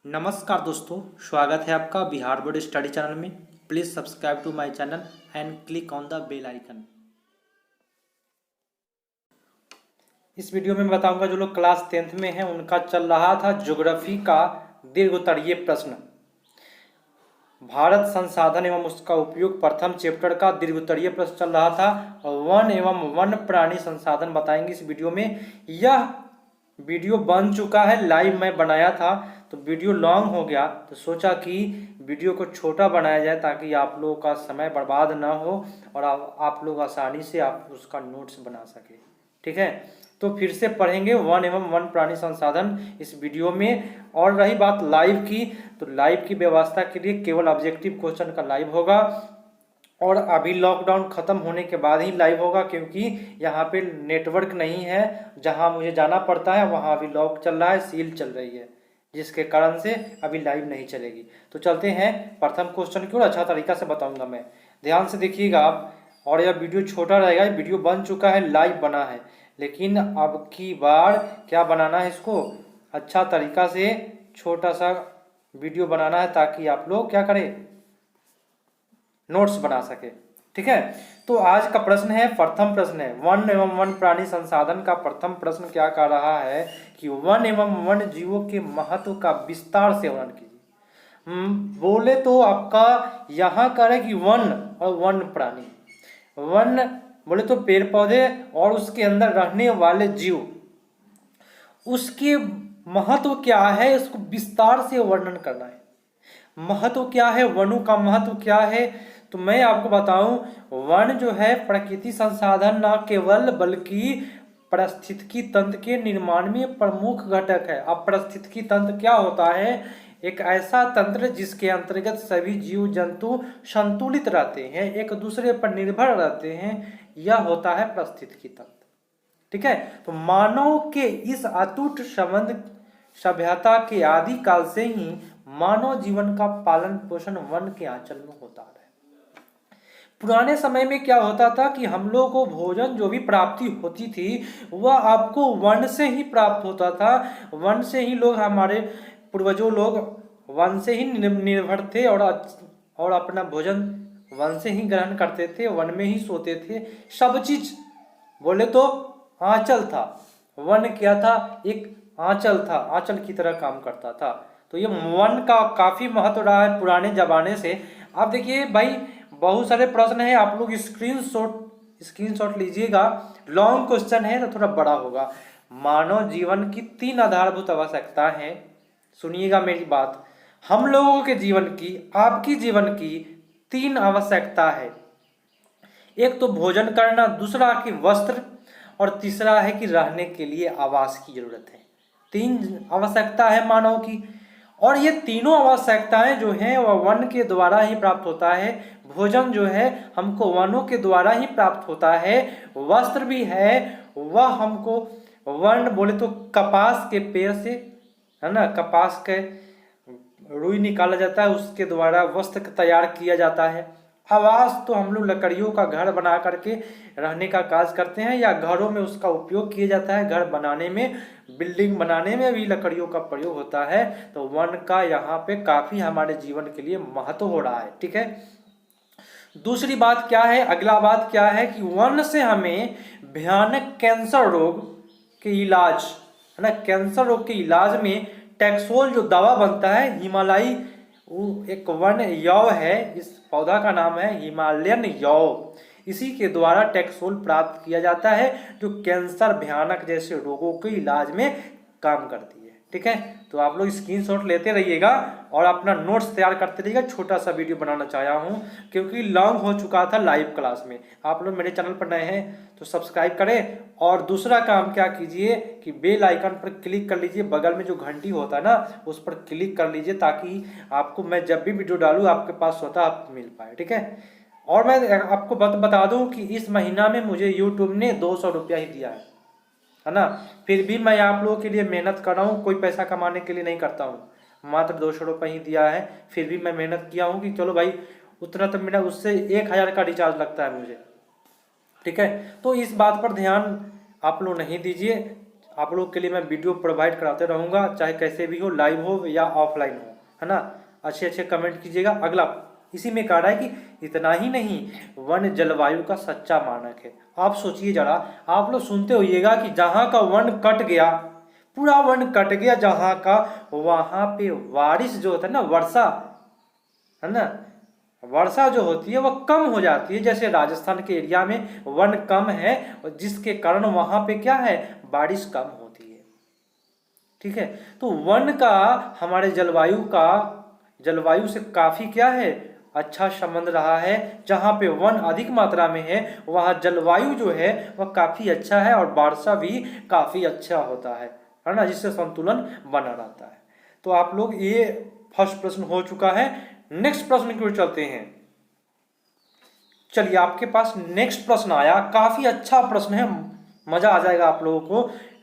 नमस्कार दोस्तों, स्वागत है आपका बिहार बोर्ड स्टडी चैनल में। Please subscribe to my channel and click on the bell icon. इस वीडियो में मैं बताऊंगा जो लोग क्लास 10th में हैं उनका चल रहा था ज्योग्राफी का दीर्घ उत्तरीय प्रश्न, भारत संसाधन एवं उसका उपयोग प्रथम चैप्टर का दीर्घ उत्तरीय प्रश्न चल रहा था। वन एवं वन्य प्राणी संसाधन बताएंगे इस वीडियो में। यह वीडियो बन चुका है, लाइव मैं बनाया था तो वीडियो लॉन्ग हो गया, तो सोचा कि वीडियो को छोटा बनाया जाए ताकि आप लोगों का समय बर्बाद ना हो और आप लोग आसानी से आप उसका नोट्स बना सके। ठीक है, तो फिर से पढ़ेंगे वन एवं वन्य प्राणी संसाधन इस वीडियो में। और रही बात लाइव की, तो लाइव की व्यवस्था के लिए केवल ऑब्जेक्टिव क्वेश्चन का लाइव होगा और अभी लॉकडाउन खत्म होने के बाद ही लाइव होगा, क्योंकि यहाँ पे नेटवर्क नहीं है, जहाँ मुझे जाना पड़ता है वहाँ अभी लॉक चल रहा है, सील चल रही है, जिसके कारण से अभी लाइव नहीं चलेगी। तो चलते हैं प्रथम क्वेश्चन की ओर, अच्छा तरीका से बताऊंगा मैं, ध्यान से देखिएगा आप। और यह वीडियो छोटा रहेगा, वीडियो बन चुका है, लाइव बना है, लेकिन अब की बार क्या बनाना है, इसको अच्छा तरीका से छोटा सा वीडियो बनाना है ताकि आप लोग क्या करें, नोट्स बना सके। ठीक है, तो आज का प्रश्न है, प्रथम प्रश्न है वन एवं वन्य प्राणी संसाधन का। प्रथम प्रश्न क्या कह रहा है कि वन एवं वन्य जीवों के महत्व का विस्तार से वर्णन कीजिए। बोले तो आपका यहाँ करे कि वन और वन्य प्राणी, वन बोले तो पेड़ पौधे और उसके अंदर रहने वाले जीव, उसके महत्व क्या है इसको विस्तार से वर्णन करना है। महत्व क्या है, वनों का महत्व क्या है, तो मैं आपको बताऊं, वन जो है प्रकृति संसाधन न केवल बल्कि पारिस्थितिकी तंत्र के निर्माण में प्रमुख घटक है। अब पारिस्थितिकी तंत्र क्या होता है, एक ऐसा तंत्र जिसके अंतर्गत सभी जीव जंतु संतुलित रहते हैं, एक दूसरे पर निर्भर रहते हैं, यह होता है पारिस्थितिकी तंत्र। ठीक है, तो मानव के इस अटूट संबंध सभ्यता के आदि काल से ही मानव जीवन का पालन पोषण वन के आंचल में होता है। पुराने समय में क्या होता था कि हम लोग को भोजन जो भी प्राप्ति होती थी वह आपको वन से ही प्राप्त होता था। वन से ही लोग, हमारे पूर्वजों लोग वन से ही निर्भर थे और अपना भोजन वन से ही ग्रहण करते थे, वन में ही सोते थे। सब चीज बोले तो आंचल था, वन क्या था, एक आंचल था, आंचल की तरह काम करता था। तो ये वन का काफी महत्व रहा है पुराने जमाने से। आप देखिए भाई, बहुत सारे प्रश्न है, आप लोग स्क्रीनशॉट लीजिएगा, लॉन्ग क्वेश्चन है तो थोड़ा बड़ा होगा। मानव जीवन की 3 आधारभूत आवश्यकता है, सुनिएगा मेरी बात। हम लोगों के जीवन की, आपकी जीवन की 3 आवश्यकता है। एक तो भोजन करना, दूसरा कि वस्त्र, और तीसरा है कि रहने के लिए आवास की जरूरत है। 3 आवश्यकता है मानव की, और ये तीनों आवश्यकताएं जो हैं वह वन के द्वारा ही प्राप्त होता है। भोजन जो है हमको वनों के द्वारा ही प्राप्त होता है, वस्त्र भी है वह हमको वन बोले तो कपास के पेड़ से, है ना, कपास के रुई निकाला जाता है, उसके द्वारा वस्त्र तैयार किया जाता है। आवास तो हम लोग लकड़ियों का घर बना करके रहने का काज करते हैं, या घरों में उसका उपयोग किया जाता है, घर बनाने में, बिल्डिंग बनाने में भी लकड़ियों का प्रयोग होता है। तो वन का यहाँ पे काफी हमारे जीवन के लिए महत्व हो रहा है। ठीक है, दूसरी बात क्या है, अगला बात क्या है कि वन से हमें भयानक कैंसर रोग के इलाज, है ना, कैंसर रोग के इलाज में टैक्सोल जो दवा बनता है, हिमालयी एक वन यौ है, इस पौधा का नाम है हिमालयन यौ, इसी के द्वारा टैक्सोल प्राप्त किया जाता है, जो कैंसर, भयानक जैसे रोगों के इलाज में काम करती है। ठीक है, तो आप लोग स्क्रीनशॉट लेते रहिएगा और अपना नोट्स तैयार करते रहिएगा। छोटा सा वीडियो बनाना चाहा हूँ क्योंकि लॉन्ग हो चुका था लाइव क्लास में। आप लोग मेरे चैनल पर नए हैं तो सब्सक्राइब करें, और दूसरा काम क्या कीजिए कि बेल आइकन पर क्लिक कर लीजिए, बगल में जो घंटी होता है ना उस पर क्लिक कर लीजिए, ताकि आपको मैं जब भी वीडियो डालूँ आपके पास स्वतः आप मिल पाए। ठीक है, और मैं आपको बता दूं कि इस महीना में मुझे यूट्यूब ने 200 रुपया ही दिया है ना। फिर भी मैं आप लोगों के लिए मेहनत कर रहा हूँ, कोई पैसा कमाने के लिए नहीं करता हूँ, मात्र 200 रुपये ही दिया है। फिर भी मैं मेहनत किया हूँ कि चलो भाई, उतना तो मेरा उससे 1000 का रिचार्ज लगता है मुझे। ठीक है, तो इस बात पर ध्यान आप लोग नहीं दीजिए, आप लोग के लिए मैं वीडियो प्रोवाइड कराते रहूँगा, चाहे कैसे भी हो, लाइव हो या ऑफलाइन हो, है ना। अच्छे अच्छे कमेंट कीजिएगा। अगला इसी में कह रहा है कि इतना ही नहीं, वन जलवायु का सच्चा मानक है। आप सोचिए जरा, आप लोग सुनते होइएगा कि जहाँ का वन कट गया, पूरा वन कट गया जहाँ का, वहाँ पे बारिश जो होता है ना, वर्षा, है ना, वर्षा जो होती है वह कम हो जाती है। जैसे राजस्थान के एरिया में वन कम है, जिसके कारण वहाँ पे क्या है, बारिश कम होती है। ठीक है, तो वन का हमारे जलवायु से काफ़ी क्या है, अच्छा संबंध रहा है। जहाँ पे वन अधिक मात्रा में है वहाँ जलवायु जो है वह काफ़ी अच्छा है और वर्षा भी काफ़ी अच्छा होता है ना, जिससे संतुलन बना रहता है। तो आप लोग, ये फर्स्ट प्रश्न हो चुका है। नेक्स्ट प्रश्न की ओर चलते हैं। चलिए, आपके पास नेक्स्ट प्रश्न आया, काफ़ी अच्छा प्रश्न है, मज़ा आ जाएगा आप लोगों को।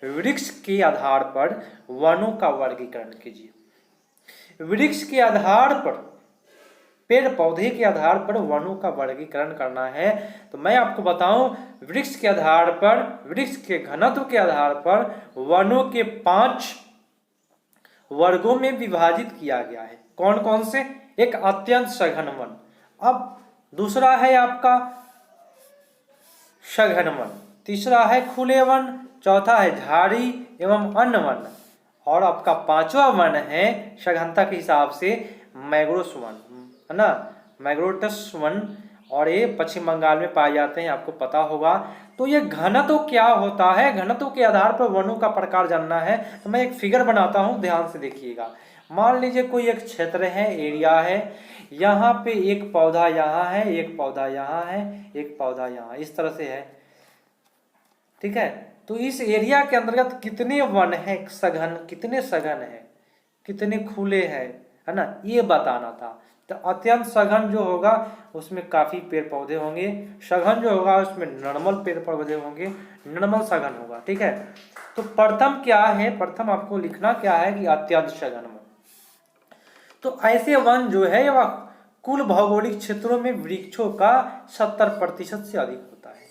वृक्ष के आधार पर वनों का वर्गीकरण कीजिए। वृक्ष के आधार पर, पेड़ पौधे के आधार पर वनों का वर्गीकरण करना है। तो मैं आपको बताऊं, वृक्ष के आधार पर, वृक्ष के घनत्व के आधार पर वनों के 5 वर्गों में विभाजित किया गया है। कौन कौन से? एक अत्यंत सघन वन, अब दूसरा है आपका सघन वन, तीसरा है खुले वन, चौथा है झाड़ी एवं अन्य वन, और आपका पांचवा वन है सघनता के हिसाब से मैग्रोस वन, है ना, मैग्रोटस वन, और ये पश्चिम बंगाल में पाए जाते हैं, आपको पता होगा। तो ये घनत्व क्या होता है, घनत्व के आधार पर वनों का प्रकार जानना है। तो मैं एक फिगर बनाता हूँ, ध्यान से देखिएगा। मान लीजिए कोई एक क्षेत्र है, एरिया है, यहाँ पे एक पौधा यहाँ है, एक पौधा यहाँ है, एक पौधा यहाँ, इस तरह से है। ठीक है, तो इस एरिया के अंतर्गत कितने वन है सघन, कितने सघन है, कितने खुले हैं, है ना, ये बताना था। तो अत्यंत सघन जो होगा उसमें काफी पेड़ पौधे होंगे, सघन जो होगा उसमें नॉर्मल पेड़ पौधे होंगे, नॉर्मल सघन होगा। ठीक है, तो प्रथम क्या है, प्रथम आपको लिखना क्या है कि अत्यंत सघन वन। तो ऐसे वन जो है वह कुल भौगोलिक क्षेत्रों में वृक्षों का 70% से अधिक होता है।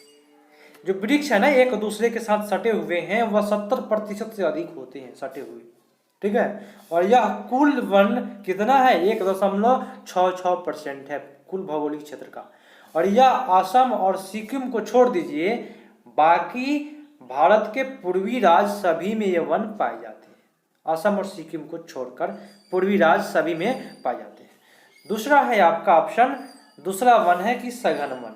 जो वृक्ष है ना, एक दूसरे के साथ सटे हुए हैं, वह 70% से अधिक होते हैं सटे हुए। ठीक है, और यह कुल वन कितना है, 1.66% है कुल भौगोलिक क्षेत्र का। और यह असम और सिक्किम को छोड़ दीजिए, बाकी भारत के पूर्वी राज्य सभी में ये वन पाए जाते हैं। असम और सिक्किम को छोड़कर पूर्वी राज्य सभी में पाए जाते हैं। दूसरा है आपका ऑप्शन, दूसरा वन है कि सघन वन।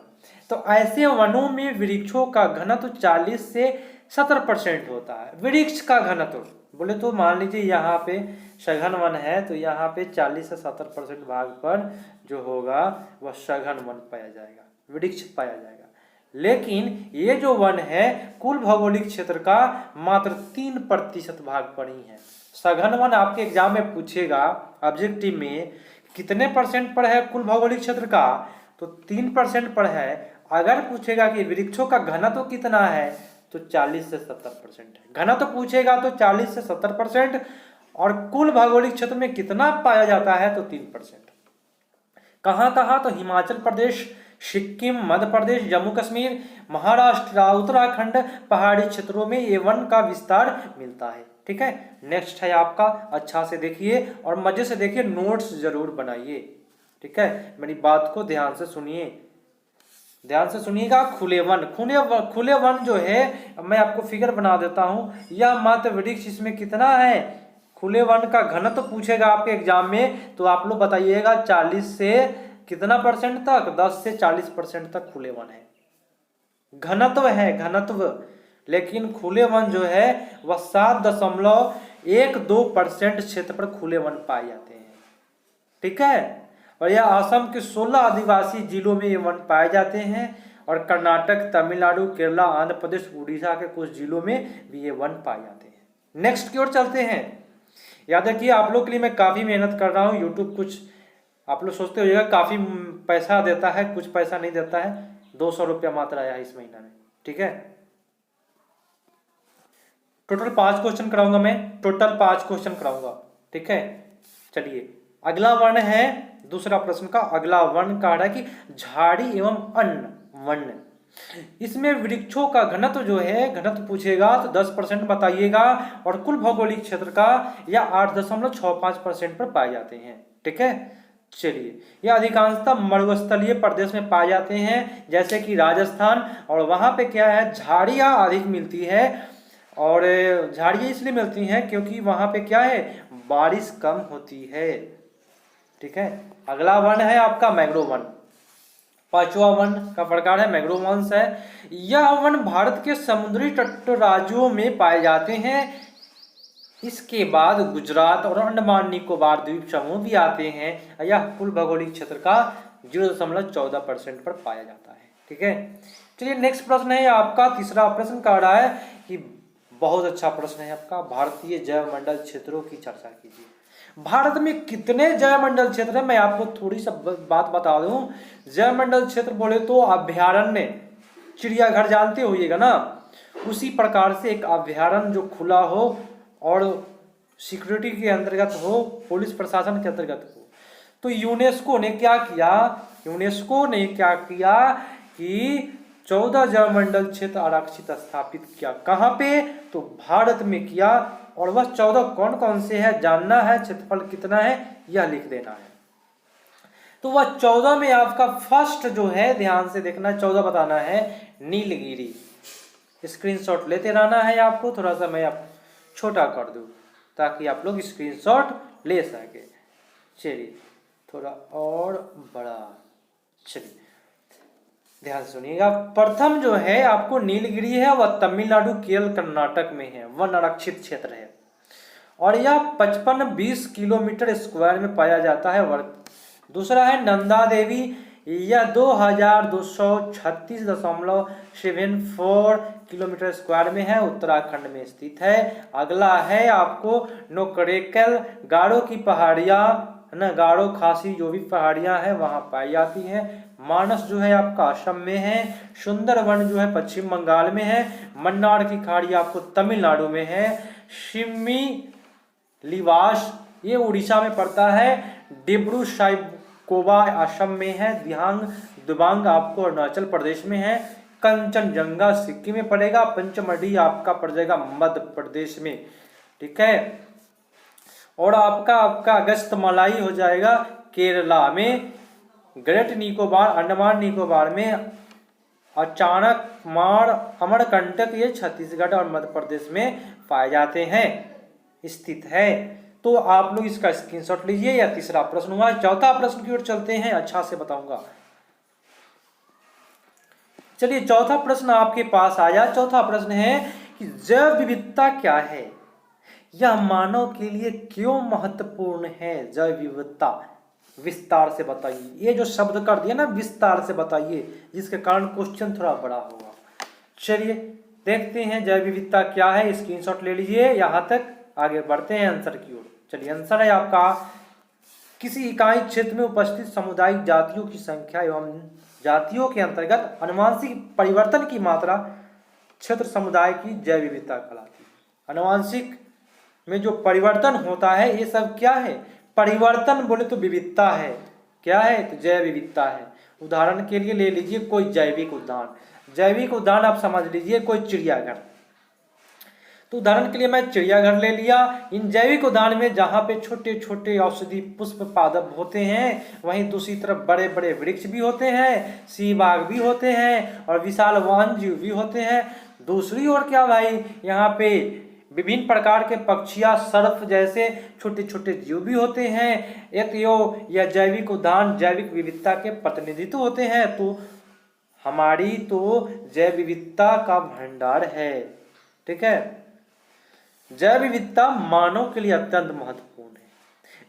तो ऐसे वनों में वृक्षों का घनत्व 40 से 70% होता है। वृक्ष का घनत्व बोले तो मान लीजिए यहाँ पे सघन वन है, तो यहाँ पे 40 से 70% भाग पर जो होगा वह सघन वन पाया जाएगा, वृक्ष पाया जाएगा। लेकिन ये जो वन है कुल भौगोलिक क्षेत्र का मात्र 3% भाग पर ही है। सघन वन आपके एग्जाम में पूछेगा ऑब्जेक्टिव में कितने परसेंट पर है कुल भौगोलिक क्षेत्र का, तो 3% पर है। अगर पूछेगा कि वृक्षों का घनत्व कितना है, तो 40 से 70% है। घनत्व पूछेगा तो 40 से 70%, और कुल भौगोलिक क्षेत्र में कितना पाया जाता है, तो 3%। कहाँ कहाँ, तो हिमाचल प्रदेश, सिक्किम, मध्य प्रदेश, जम्मू कश्मीर, महाराष्ट्र, उत्तराखंड, पहाड़ी क्षेत्रों में ये वन का विस्तार मिलता है। ठीक है, नेक्स्ट है आपका, अच्छा से देखिए और मजे से देखिए, नोट्स जरूर बनाइए। ठीक है, मेरी बात को ध्यान से सुनिए, ध्यान से सुनिएगा। खुले वन, खुले वन जो है, मैं आपको फिगर बना देता हूं। यह मात्र वृक्ष, इसमें कितना है, खुले वन का घनत्व तो पूछेगा आपके एग्जाम में, तो आप लोग बताइएगा 40 से कितना परसेंट तक, 10 से 40% तक खुले वन है, घनत्व है, घनत्व। लेकिन खुले वन जो है वह 7.12% क्षेत्र पर खुले वन पाए जाते हैं। ठीक है, और यह असम के 16 आदिवासी जिलों में ये वन पाए जाते हैं, और कर्नाटक, तमिलनाडु, केरला, आंध्र प्रदेश, उड़ीसा के कुछ जिलों में भी ये वन पाए जाते हैं। नेक्स्ट की ओर चलते हैं। याद रखिए, आप लोग के लिए मैं काफ़ी मेहनत कर रहा हूँ। यूट्यूब कुछ आप लोग सोचते होइएगा काफ़ी पैसा देता है, कुछ पैसा नहीं देता है। 200 रुपया मात्र आया इस महीना में। ठीक है, टोटल 5 क्वेश्चन कराऊंगा मैं, टोटल 5 क्वेश्चन कराऊंगा। ठीक है, चलिए अगला वन है, दूसरा प्रश्न का अगला वन कह रहा है कि झाड़ी एवं अन्य वन। इसमें वृक्षों का घनत्व जो है, घनत्व पूछेगा तो 10% बताइएगा, और कुल भौगोलिक क्षेत्र का या 8.65% पर पाए जाते हैं। ठीक है, चलिए, ये अधिकांशतः मरुस्थलीय प्रदेश में पाए जाते हैं, जैसे कि राजस्थान, और वहां पे क्या है, झाड़ियां अधिक मिलती है, और झाड़ियां इसलिए मिलती हैं क्योंकि वहां पे क्या है, बारिश कम होती है। ठीक है, अगला वन है आपका मैंग्रोव वन। पांचवा वन का प्रकार है मैंग्रोव वंश है। यह वन भारत के समुद्री तट राज्यों में पाए जाते हैं। इसके बाद गुजरात और अंडमान निकोबार द्वीप समूह भी आते हैं। यह कुल भौगोलिक क्षेत्र का 0.14% पर पाया जाता है। ठीक है, चलिए नेक्स्ट प्रश्न है आपका, तीसरा प्रश्न कह रहा है कि बहुत अच्छा प्रश्न है आपका, भारतीय जैवमंडल क्षेत्रों की चर्चा कीजिए। भारत में कितने जैवमंडल क्षेत्र है, मैं आपको थोड़ी सा बात बता दूं। जैवमंडल क्षेत्र बोले तो अभ्यारण्य, चिड़ियाघर जानते होइएगा ना, उसी प्रकार से एक अभ्यारण्य जो खुला हो और सिक्योरिटी के अंतर्गत हो, पुलिस प्रशासन के अंतर्गत हो। तो यूनेस्को ने क्या किया, यूनेस्को ने क्या किया कि 14 जैवमंडल क्षेत्र आरक्षित स्थापित किया। कहाँ पे, तो भारत में किया, और वह 14 कौन कौन से है जानना है, क्षेत्रफल कितना है यह लिख देना है। तो वह 14 में आपका फर्स्ट जो है, ध्यान से देखना, 14 बताना है, नीलगिरी। स्क्रीनशॉट लेते रहना है आपको, थोड़ा सा मैं आप छोटा कर दूं ताकि आप लोग स्क्रीनशॉट ले सके। चलिए थोड़ा और बड़ा, चलिए ध्यान सुनिएगा। प्रथम जो है आपको नीलगिरी है, वह तमिलनाडु, केरल, कर्नाटक में है, वन आरक्षित क्षेत्र है, और यह 55-20 किलोमीटर स्क्वायर में पाया जाता है वर्ग। दूसरा है नंदा देवी, यह 2236.74 किलोमीटर स्क्वायर में है, उत्तराखंड में स्थित है। अगला है आपको नोकरेकल, गारो की पहाड़ियाँ ना, गारो खासी जो भी पहाड़ियाँ हैं वहाँ पाई जाती हैं। मानस जो है आपका असम में है, सुंदरवन जो है पश्चिम बंगाल में है, मन्नार की खाड़ी आपको तमिलनाडु में है, शिम्मी लिवास ये उड़ीसा में पड़ता है, डिब्रू साहिबकोबा असम में है, दिहांग दिबांग आपको अरुणाचल प्रदेश में है, कंचनजंगा सिक्किम में पड़ेगा, पंचमढ़ी आपका पड़ जाएगा मध्य प्रदेश में। ठीक है, और आपका अगस्त मलाई हो जाएगा केरला में, ग्रेट निकोबार अंडमान निकोबार में, अचानक मार अमरकंटक ये छत्तीसगढ़ और मध्य प्रदेश में पाए जाते हैं, स्थित है। तो आप लोग इसका स्क्रीनशॉट लीजिए। या तीसरा प्रश्न हुआ। चौथा प्रश्न की ओर चलते हैं, अच्छा से बताऊंगा। चलिए चौथा प्रश्न आपके पास आया। चौथा प्रश्न है कि जैव विविधता क्या है, यह मानव के लिए क्यों महत्वपूर्ण है। जैव विविधता विस्तार से बताइए। ये जो शब्द कर दिया ना, विस्तार से बताइए, जिसके कारण क्वेश्चन थोड़ा बड़ा होगा। चलिए देखते हैं जैव विविधता क्या है, स्क्रीनशॉट ले लीजिए। यहाँ तक आगे बढ़ते हैं आंसर की ओर। चलिए आंसर है आपका, किसी इकाई क्षेत्र में उपस्थित सामुदायिक जातियों की संख्या एवं जातियों के अंतर्गत अनुवांशिक परिवर्तन की मात्रा क्षेत्र समुदाय की जैव विविधता कहलाती है। अनुवांशिक में जो परिवर्तन होता है ये सब क्या है, परिवर्तन बोले तो विविधता है। क्या है, तो जैव विविधता है। उदाहरण के लिए ले लीजिए कोई जैविक उद्यान, जैविक उद्यान आप समझ लीजिए कोई चिड़ियाघर। तो उदाहरण के लिए मैं चिड़ियाघर ले लिया। इन जैविक उद्यान में जहाँ पे छोटे छोटे औषधि पुष्प पादप होते हैं, वहीं दूसरी तरफ बड़े बड़े वृक्ष भी होते हैं, सी बाग भी होते हैं, और विशाल वन जीव भी होते हैं। दूसरी ओर क्या भाई, यहाँ पे विभिन्न प्रकार के पक्षियाँ, सर्प जैसे छोटे छोटे जीव भी होते हैं। यह जैविक उद्यान जैविक विविधता के प्रतिनिधित्व होते हैं। तो हमारी तो जैव विविधता का भंडार है। ठीक है, जैव विविधता मानव के लिए अत्यंत महत्वपूर्ण है।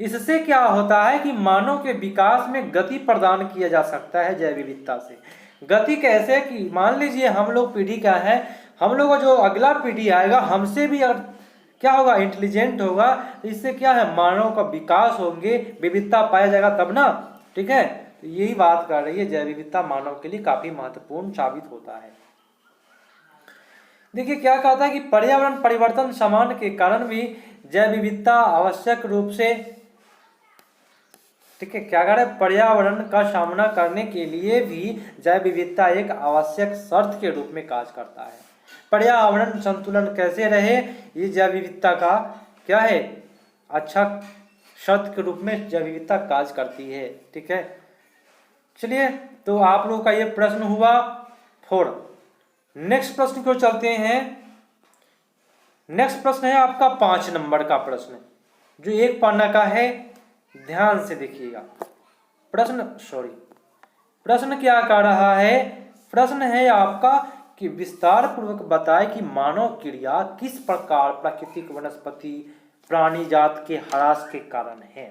इससे क्या होता है कि मानव के विकास में गति प्रदान किया जा सकता है जैव विविधता से। गति कैसे कि मान लीजिए हम लोग पीढ़ी का है, हम लोग का जो अगला पीढ़ी आएगा हमसे भी अगर क्या होगा, इंटेलिजेंट होगा, तो इससे क्या है, मानव का विकास होंगे, विविधता पाया जाएगा तब ना। ठीक है, तो यही बात कर रही है, जैव विविधता मानव के लिए काफी महत्वपूर्ण साबित होता है। देखिए क्या कहता है कि पर्यावरण परिवर्तन समान के कारण भी जैव विविधता आवश्यक रूप से ठीक है, क्या कह रहा है, पर्यावरण का सामना करने के लिए भी जैव विविधता एक आवश्यक शर्त के रूप में कार्य करता है। पर्यावरण संतुलन कैसे रहे, ये जैव विविधता का क्या है, अच्छा शर्त के रूप में जैव विविधता कार्य करती है। ठीक है, चलिए तो आप लोगों का ये प्रश्न हुआ 4। नेक्स्ट प्रश्न को चलते हैं। नेक्स्ट प्रश्न है आपका 5 नंबर का प्रश्न, जो एक पन्ना का है, ध्यान से देखिएगा। प्रश्न क्या कर रहा है, प्रश्न है आपका कि विस्तार पूर्वक बताए कि मानव क्रिया किस प्रकार प्राकृतिक वनस्पति प्राणी जात के ह्रास के कारण है।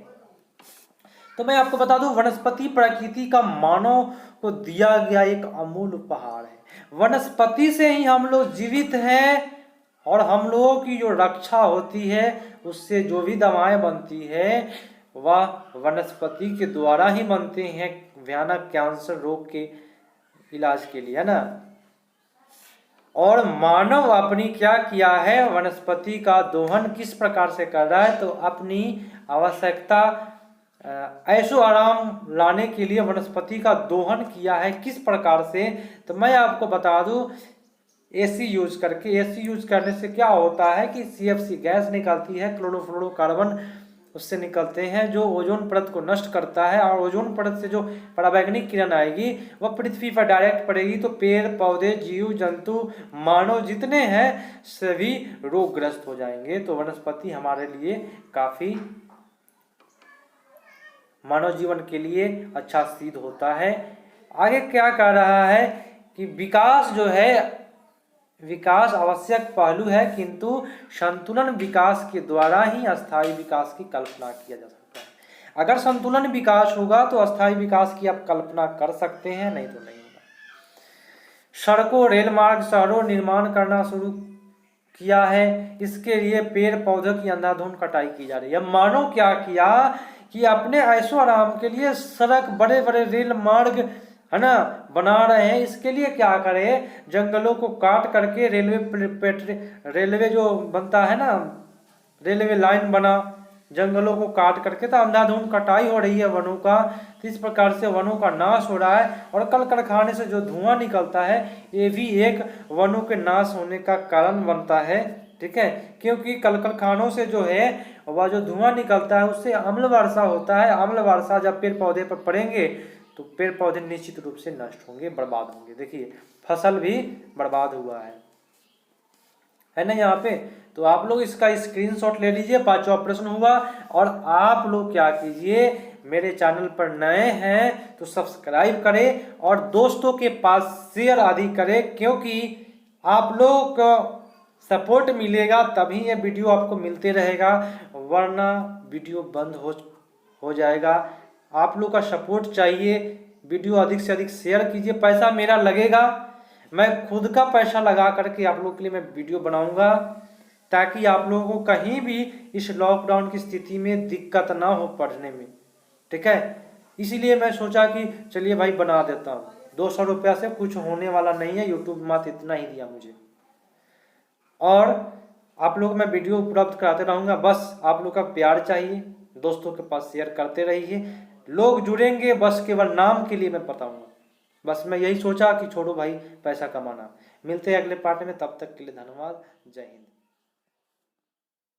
तो मैं आपको बता दूं, वनस्पति प्रकृति का मानव को दिया गया एक अमूल्य उपहार है। वनस्पति से ही हम लोग जीवित हैं और हम लोगों की जो रक्षा होती है, उससे जो भी दवाएं बनती है वह वनस्पति के द्वारा ही बनते हैं, भयानक कैंसर रोग के इलाज के लिए, है ना। और मानव अपनी क्या किया है, वनस्पति का दोहन किस प्रकार से कर रहा है, तो अपनी आवश्यकता ऐशो आराम लाने के लिए वनस्पति का दोहन किया है। किस प्रकार से, तो मैं आपको बता दूं, एसी यूज करके। एसी यूज करने से क्या होता है कि CFC गैस निकलती है, क्लोरोफ्लोरोकार्बन उससे निकलते हैं, जो ओजोन परत को नष्ट करता है। और ओजोन परत से जो पराबैंगनी किरण आएगी वह पृथ्वी पर डायरेक्ट पड़ेगी, तो पेड़ पौधे, जीव जंतु, मानव जितने हैं सभी रोगग्रस्त हो जाएंगे। तो वनस्पति हमारे लिए काफी, मानव जीवन के लिए अच्छा सिद्ध होता है। आगे क्या कह रहा है कि विकास जो है, विकास आवश्यक पहलू है, किंतु संतुलन विकास के द्वारा ही अस्थायी विकास की कल्पना किया जा सकता है। अगर संतुलन विकास होगा तो अस्थायी विकास की आप कल्पना कर सकते हैं, नहीं तो नहीं होगा। सड़कों, रेल मार्ग, शहरों निर्माण करना शुरू किया है, इसके लिए पेड़ पौधों की अंधाधुंध कटाई की जा रही है। मानव क्या किया कि अपने ऐशो आराम के लिए सड़क, बड़े बड़े रेल मार्ग, है ना, बना रहे हैं। इसके लिए क्या करें, जंगलों को काट करके रेलवे जो बनता है ना, रेलवे लाइन बना, जंगलों को काट करके, तो अंधाधुंध कटाई हो रही है वनों का। तो इस प्रकार से वनों का नाश हो रहा है। और कल कारखाने से जो धुआं निकलता है, ये भी एक वनों के नाश होने का कारण बनता है। ठीक है, क्योंकि कल कारखानों से जो है वह जो धुआं निकलता है, उससे अम्ल वर्षा होता है। अम्ल वर्षा जब पेड़ पौधे पर पड़ेंगे तो पेड़ पौधे निश्चित रूप से नष्ट होंगे, बर्बाद होंगे। देखिए फसल भी बर्बाद हुआ है ना यहाँ पे। तो आप लोग इसका स्क्रीनशॉट ले लीजिए। 5वां प्रश्न हुआ। और आप लोग क्या कीजिए, मेरे चैनल पर नए हैं तो सब्सक्राइब करें और दोस्तों के पास शेयर आदि करें, क्योंकि आप लोग को सपोर्ट मिलेगा तभी ये वीडियो आपको मिलते रहेगा, वरना वीडियो बंद हो जाएगा। आप लोग का सपोर्ट चाहिए, वीडियो अधिक से अधिक शेयर कीजिए। पैसा मेरा लगेगा, मैं खुद का पैसा लगा करके आप लोग के लिए मैं वीडियो बनाऊंगा, ताकि आप लोगों को कहीं भी इस लॉकडाउन की स्थिति में दिक्कत ना हो पढ़ने में। ठीक है, इसीलिए मैं सोचा कि चलिए भाई बना देता हूँ। 200 रुपया से कुछ होने वाला नहीं है, यूट्यूब मात्र इतना ही दिया मुझे। और आप लोग मैं वीडियो उपलब्ध कराते रहूँगा, बस आप लोग का प्यार चाहिए। दोस्तों के पास शेयर करते रहिए, लोग जुड़ेंगे, बस केवल नाम के लिए मैं बताऊंगा। बस मैं यही सोचा कि छोड़ो भाई पैसा कमाना। मिलते हैं अगले पार्ट में, तब तक के लिए धन्यवाद। जय हिंद।